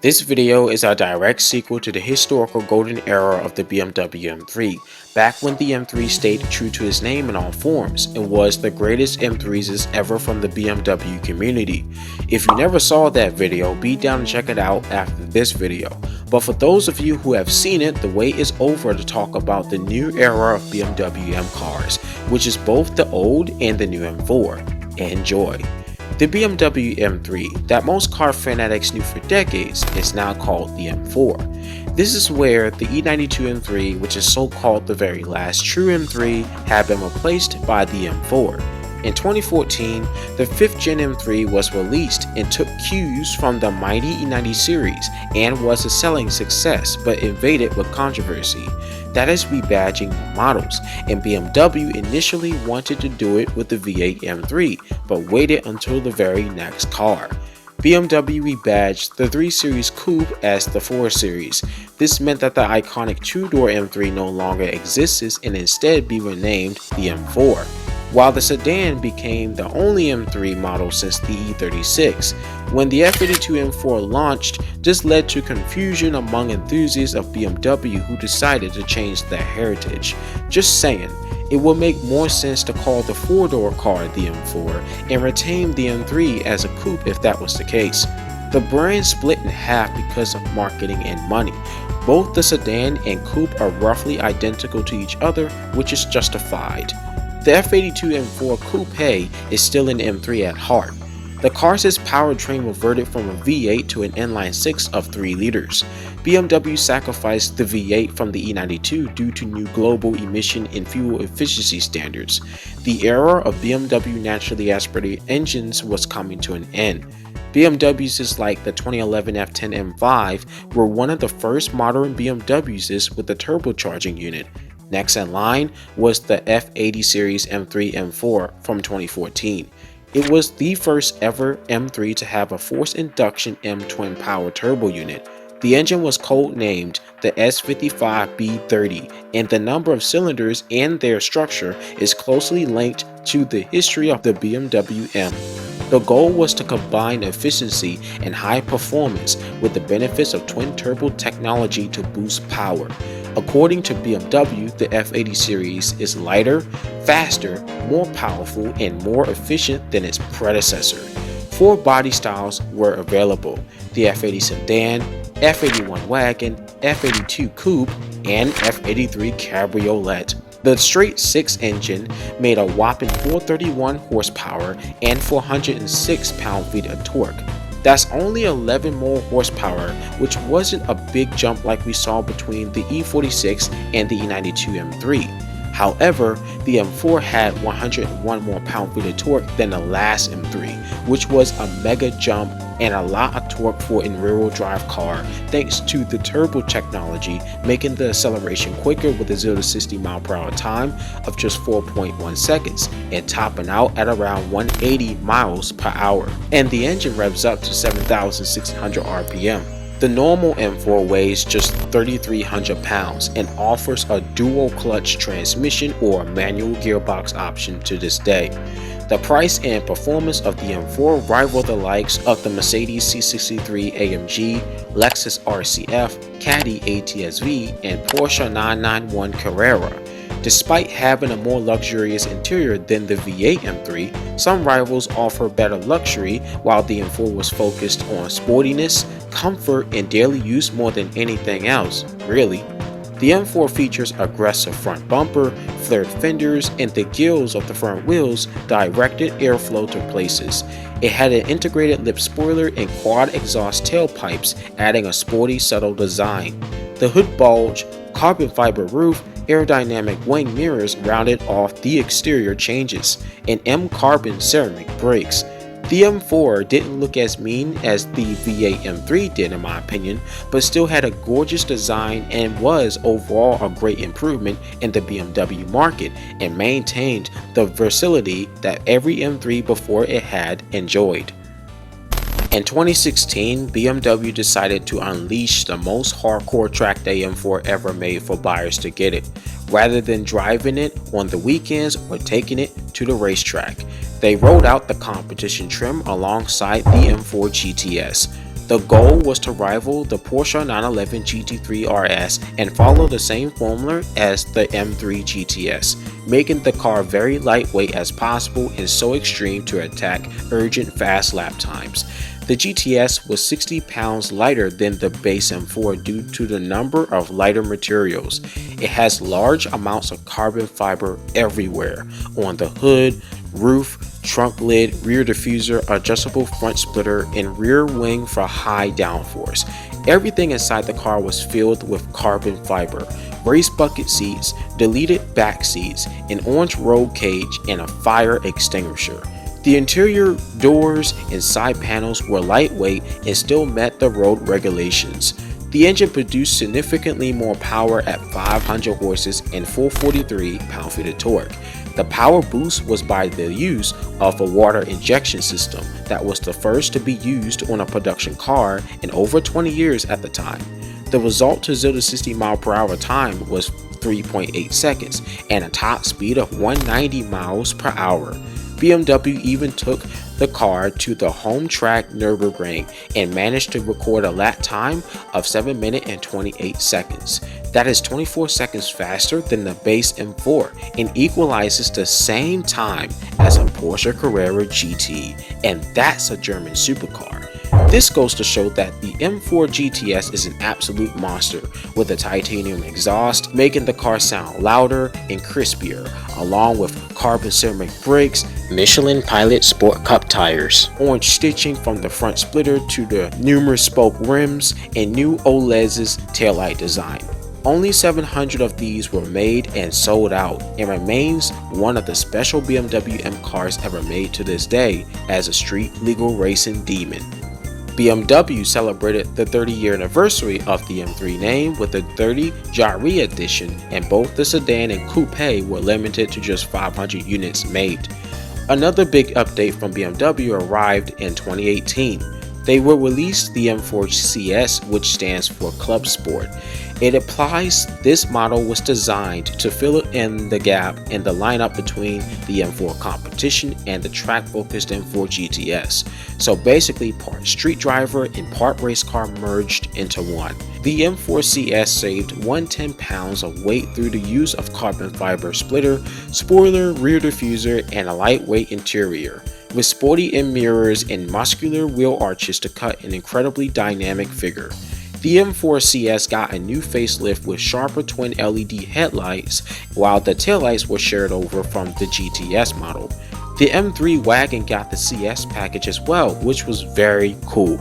This video is a direct sequel to the historical golden era of the BMW M3, back when the M3 stayed true to its name in all forms and was the greatest M3s ever from the BMW community. If you never saw that video, be down and check it out after this video. But for those of you who have seen it, the wait is over to talk about the new era of BMW M cars, which is both the old and the new M4. Enjoy! The BMW M3, that most car fanatics knew for decades, is now called the M4. This is where the E92 M3, which is so called the very last true M3, had been replaced by the M4. In 2014, the 5th Gen M3 was released and took cues from the mighty E90 series and was a selling success but invaded with controversy. That is rebadging models, and BMW initially wanted to do it with the V8 M3 but waited until the very next car. BMW rebadged the 3 Series Coupe as the 4 Series. This meant that the iconic two-door M3 no longer exists and instead be renamed the M4. While the sedan became the only M3 model since the E36. When the F82 M4 launched, this led to confusion among enthusiasts of BMW who decided to change their heritage. Just saying, it would make more sense to call the 4-door car the M4 and retain the M3 as a coupe if that was the case. The brand split in half because of marketing and money. Both the sedan and coupe are roughly identical to each other, which is justified. The F82 M4 Coupe is still an M3 at heart. The car's powertrain reverted from a V8 to an inline-6 of 3 liters. BMW sacrificed the V8 from the E92 due to new global emission and fuel efficiency standards. The era of BMW naturally aspirated engines was coming to an end. BMWs like the 2011 F10 M5 were one of the first modern BMWs with a turbocharging unit. Next in line was the F80 Series M3 M4 from 2014. It was the first ever M3 to have a forced induction M twin power turbo unit. The engine was codenamed the S55B30, and the number of cylinders and their structure is closely linked to the history of the BMW M. The goal was to combine efficiency and high performance with the benefits of twin turbo technology to boost power. According to BMW, the F80 series is lighter, faster, more powerful, and more efficient than its predecessor. 4 body styles were available: the F80 sedan, F81 wagon, F82 coupe, and F83 cabriolet. The straight 6 engine made a whopping 431 horsepower and 406 pound-feet of torque. That's only 11 more horsepower, which wasn't a big jump like we saw between the E46 and the E92 M3. However, the M4 had 101 more pound-feet of torque than the last M3, which was a mega jump and a lot of torque for an rear-wheel drive car thanks to the turbo technology, making the acceleration quicker with a 0 to 60 mph time of just 4.1 seconds and topping out at around 180 miles per hour. And the engine revs up to 7,600 RPM. The normal M4 weighs just 3,300 pounds and offers a dual clutch transmission or manual gearbox option to this day. The price and performance of the M4 rival the likes of the Mercedes C63 AMG, Lexus RCF, Caddy ATS-V, and Porsche 991 Carrera. Despite having a more luxurious interior than the V8 M3, some rivals offer better luxury, while the M4 was focused on sportiness, comfort, and daily use more than anything else, really. The M4 features aggressive front bumper, flared fenders, and the gills of the front wheels directed airflow to places. It had an integrated lip spoiler and quad exhaust tailpipes, adding a sporty, subtle design. The hood bulge, carbon fiber roof, aerodynamic wing mirrors rounded off the exterior changes, and M-carbon ceramic brakes. The M4 didn't look as mean as the V8 M3 did in my opinion, but still had a gorgeous design and was overall a great improvement in the BMW market and maintained the versatility that every M3 before it had enjoyed. In 2016, BMW decided to unleash the most hardcore track day M4 ever made for buyers to get it, rather than driving it on the weekends or taking it to the racetrack. They rolled out the competition trim alongside the M4 GTS. The The goal was to rival the Porsche 911 GT3 RS and follow the same formula as the M3 GTS, making the car very lightweight as possible and so extreme to attack urgent fast lap times. The GTS was 60 pounds lighter than the base M4 due to the number of lighter materials. It has large amounts of carbon fiber everywhere, on the hood, roof, trunk lid, rear diffuser, adjustable front splitter, and rear wing for high downforce. Everything inside the car was filled with carbon fiber. Race bucket seats, deleted back seats, an orange roll cage, and a fire extinguisher. The interior doors and side panels were lightweight and still met the road regulations. The engine produced significantly more power at 500 horses and 443 pound-feet of torque. The power boost was by the use of a water injection system that was the first to be used on a production car in over 20 years at the time. The result to 0 to 60 mph time was 3.8 seconds and a top speed of 190 miles per hour. BMW even took the car to the home track Nürburgring and managed to record a lap time of 7 minutes and 28 seconds. That is 24 seconds faster than the base M4 and equalizes the same time as a Porsche Carrera GT, and that's a German supercar. This goes to show that the M4 GTS is an absolute monster, with a titanium exhaust making the car sound louder and crispier, along with carbon ceramic brakes, Michelin Pilot Sport Cup tires, orange stitching from the front splitter to the numerous spoke rims, and new OLED's taillight design. Only 700 of these were made and sold out, and remains one of the special BMW M cars ever made to this day as a street legal racing demon. BMW celebrated the 30-year anniversary of the M3 name with the 30 Jari edition, and both the sedan and coupe were limited to just 500 units made. Another big update from BMW arrived in 2018. They will release the M4 CS, which stands for Club Sport. It implies this model was designed to fill in the gap in the lineup between the M4 competition and the track-focused M4 GTS. So basically part street driver and part race car merged into one. The M4 CS saved 110 pounds of weight through the use of carbon fiber splitter, spoiler, rear diffuser, and a lightweight interior, with sporty end mirrors and muscular wheel arches to cut an incredibly dynamic figure. The M4 CS got a new facelift with sharper twin LED headlights, while the taillights were shared over from the GTS model. The M3 wagon got the CS package as well, which was very cool.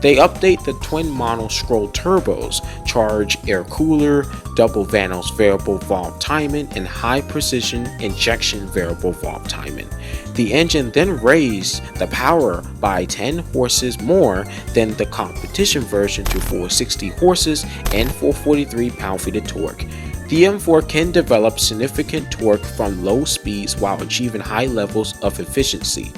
They update the twin mono scroll turbos, charge air cooler, double Vanos variable valve timing, and high precision injection variable valve timing. The engine then raised the power by 10 horses more than the competition version to 460 horses and 443 pound-feet of torque. The M4 can develop significant torque from low speeds while achieving high levels of efficiency.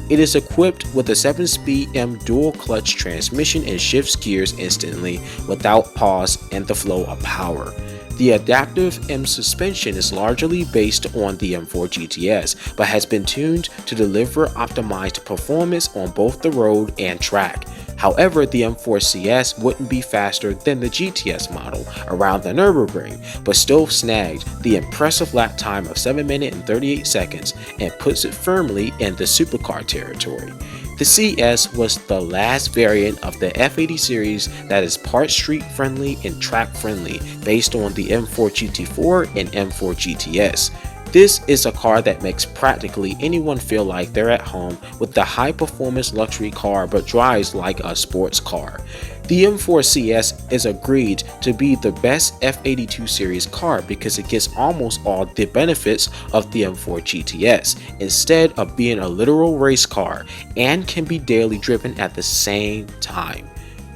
It is equipped with a 7-speed M dual clutch transmission and shifts gears instantly without pause and the flow of power. The adaptive M suspension is largely based on the M4 GTS, but has been tuned to deliver optimized performance on both the road and track. However, the M4 CS wouldn't be faster than the GTS model around the Nürburgring, but still snagged the impressive lap time of 7 minutes and 38 seconds and puts it firmly in the supercar territory. The CS was the last variant of the F80 series that is part street friendly and track friendly, based on the M4 GT4 and M4 GTS. This is a car that makes practically anyone feel like they're at home with the high performance luxury car but drives like a sports car. The M4 CS is agreed to be the best F82 series car because it gets almost all the benefits of the M4 GTS instead of being a literal race car, and can be daily driven at the same time.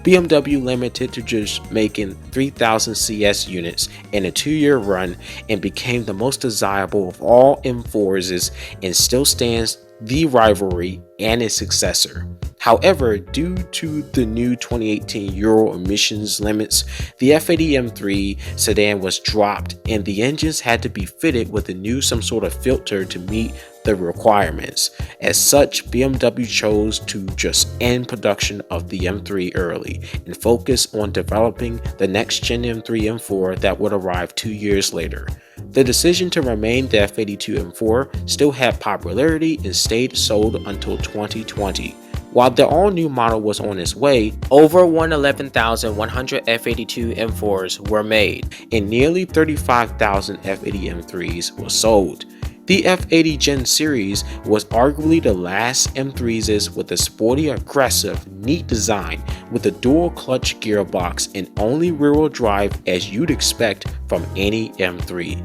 BMW limited to just making 3,000 CS units in a 2-year run and became the most desirable of all M4s and still stands the rivalry and its successor. However, due to the new 2018 Euro emissions limits, the F80 M3 sedan was dropped and the engines had to be fitted with a new some sort of filter to meet the requirements. As such, BMW chose to just end production of the M3 early and focus on developing the next-gen M3 M4 that would arrive 2 years later. The decision to remain the F82 M4 still had popularity and stayed sold until 2020. While the all-new model was on its way, over 111,100 F82 M4s were made, and nearly 35,000 F80 M3s were sold. The F80 Gen Series was arguably the last M3s with a sporty, aggressive, neat design with a dual-clutch gearbox and only rear-wheel drive as you'd expect from any M3.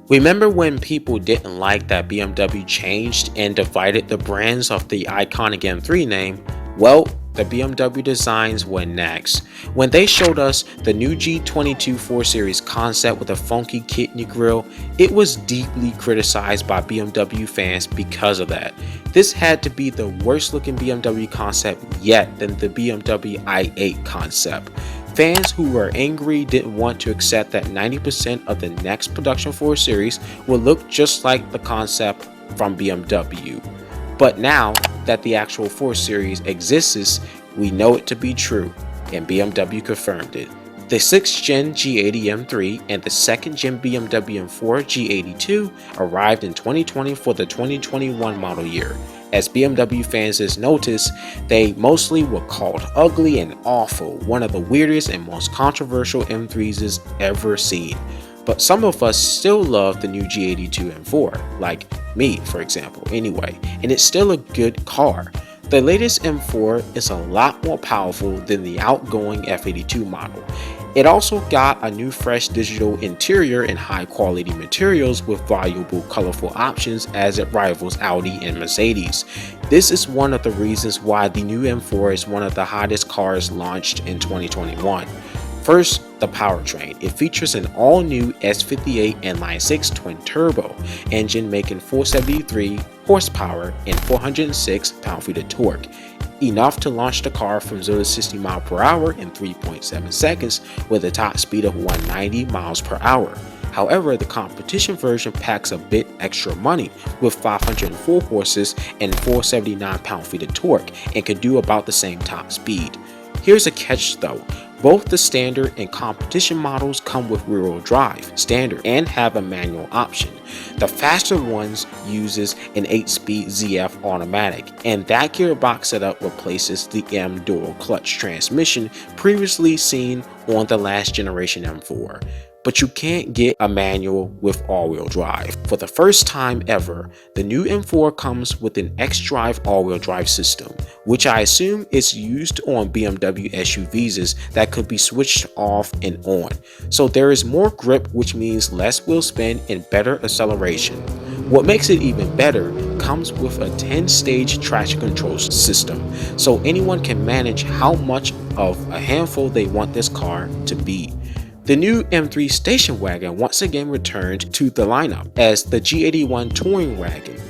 Remember when people didn't like that BMW changed and divided the brands of the iconic M3 name? Well, the BMW designs were next. When they showed us the new G22 4 Series concept with a funky kidney grille, it was deeply criticized by BMW fans because of that. This had to be the worst looking BMW concept yet than the BMW i8 concept. Fans who were angry didn't want to accept that 90% of the next production 4 Series would look just like the concept from BMW. But now that the actual 4 Series exists, we know it to be true, and BMW confirmed it. The 6th Gen G80 M3 and the 2nd Gen BMW M4 G82 arrived in 2020 for the 2021 model year. As BMW fans has noticed, they mostly were called ugly and awful, one of the weirdest and most controversial M3s ever seen. But some of us still love the new G82 M4, like me for example anyway, and it's still a good car. The latest M4 is a lot more powerful than the outgoing F82 model. It also got a new fresh digital interior and high quality materials with valuable colorful options as it rivals Audi and Mercedes. This is one of the reasons why the new M4 is one of the hottest cars launched in 2021. First, the powertrain. It features an all-new S58 inline-6 twin-turbo engine making 473 horsepower and 406 pound-feet of torque, enough to launch the car from 0 to 60 miles per hour in 3.7 seconds with a top speed of 190 miles per hour. However, the competition version packs a bit extra money with 504 horses and 479 pound-feet of torque and can do about the same top speed. Here's a catch though. Both the standard and competition models come with rear-wheel drive standard and have a manual option. The faster ones uses an 8-speed ZF automatic, and that gearbox setup replaces the M dual clutch transmission previously seen on the last generation M4. But you can't get a manual with all-wheel drive. For the first time ever, the new M4 comes with an X-Drive all-wheel drive system, which I assume is used on BMW SUVs that could be switched off and on. So there is more grip, which means less wheel spin and better acceleration. What makes it even better comes with a 10-stage traction control system, so anyone can manage how much of a handful they want this car to be. The new M3 station wagon once again returned to the lineup as the G81 touring wagon.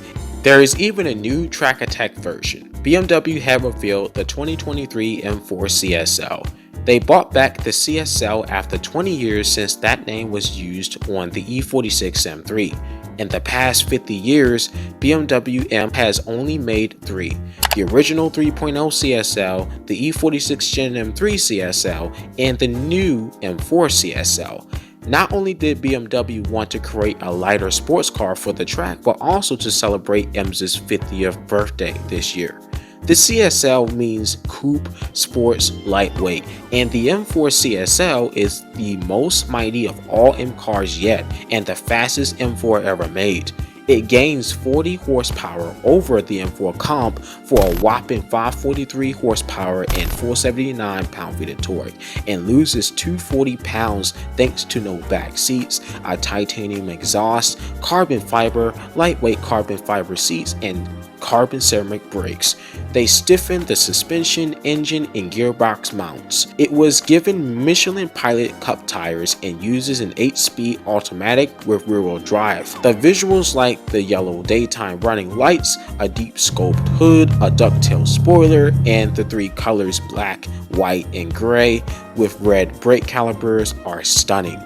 There is even a new Track Attack version. BMW have revealed the 2023 M4 CSL. They brought back the CSL after 20 years since that name was used on the E46 M3. In the past 50 years, BMW M has only made 3. The original 3.0 CSL, the E46 Gen M3 CSL, and the new M4 CSL. Not only did BMW want to create a lighter sports car for the track, but also to celebrate M's 50th birthday this year. The CSL means Coupe Sports Lightweight, and the M4 CSL is the most mighty of all M cars yet and the fastest M4 ever made. It gains 40 horsepower over the M4 comp for a whopping 543 horsepower and 479 pound-feet of torque, and loses 240 pounds thanks to no back seats, a titanium exhaust, carbon fiber, lightweight carbon fiber seats, and carbon ceramic brakes. They stiffened the suspension, engine, and gearbox mounts. It was given Michelin Pilot Cup tires and uses an 8-speed automatic with rear-wheel drive. The visuals like the yellow daytime running lights, a deep scoped hood, a ducktail spoiler, and the 3 colors black, white, and gray with red brake calipers are stunning.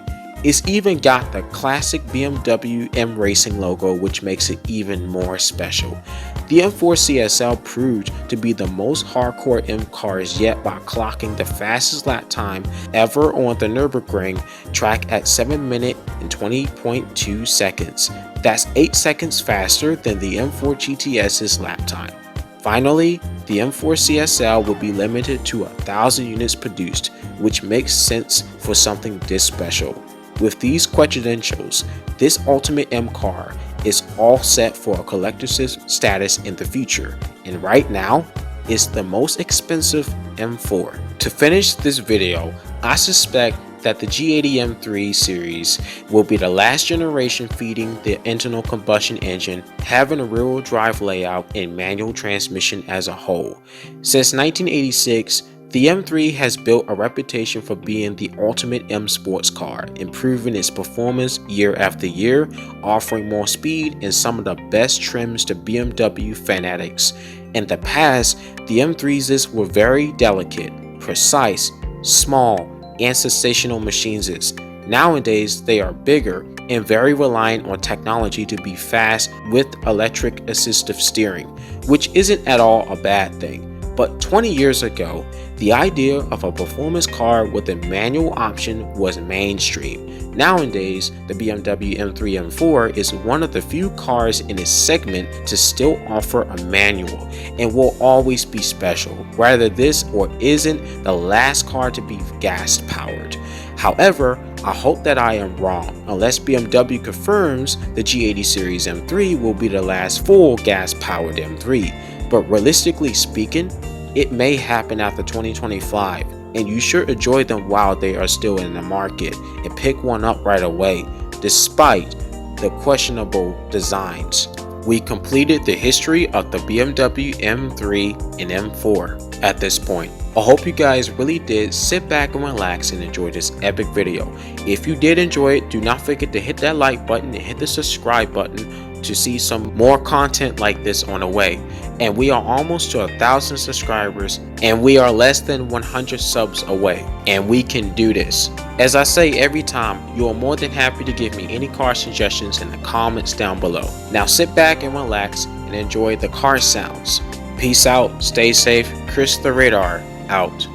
It's even got the classic BMW M Racing logo, which makes it even more special. The M4 CSL proved to be the most hardcore M cars yet by clocking the fastest lap time ever on the Nürburgring track at 7 minutes and 20.2 seconds. That's 8 seconds faster than the M4 GTS's lap time. Finally, the M4 CSL will be limited to 1,000 units produced, which makes sense for something this special. With these credentials, this Ultimate M car is all set for a collector's status in the future, and right now, it's the most expensive M4. To finish this video, I suspect that the G80 M3 series will be the last generation feeding the internal combustion engine, having a rear-wheel drive layout and manual transmission as a whole. Since 1986, the M3 has built a reputation for being the ultimate M sports car, improving its performance year after year, offering more speed and some of the best trims to BMW fanatics. In the past, the M3s were very delicate, precise, small, and sensational machines. Nowadays, they are bigger and very reliant on technology to be fast with electric assistive steering, which isn't at all a bad thing. But 20 years ago, the idea of a performance car with a manual option was mainstream. Nowadays, the BMW M3 M4 is one of the few cars in its segment to still offer a manual and will always be special, whether this or isn't the last car to be gas powered. However, I hope that I am wrong, unless BMW confirms the G80 Series M3 will be the last full gas powered M3. But realistically speaking, it may happen after 2025, and you should enjoy them while they are still in the market and pick one up right away, despite the questionable designs. We completed the history of the BMW M3 and M4 at this point. I hope you guys really did sit back and relax and enjoy this epic video. If you did enjoy it, do not forget to hit that like button and hit the subscribe button to see some more content like this on the way. And we are almost to 1,000 subscribers, and we are less than 100 subs away, and we can do this. As I say every time, you are more than happy to give me any car suggestions in the comments down below. Now sit back and relax and enjoy the car sounds. Peace out, stay safe, Chris the Radar out.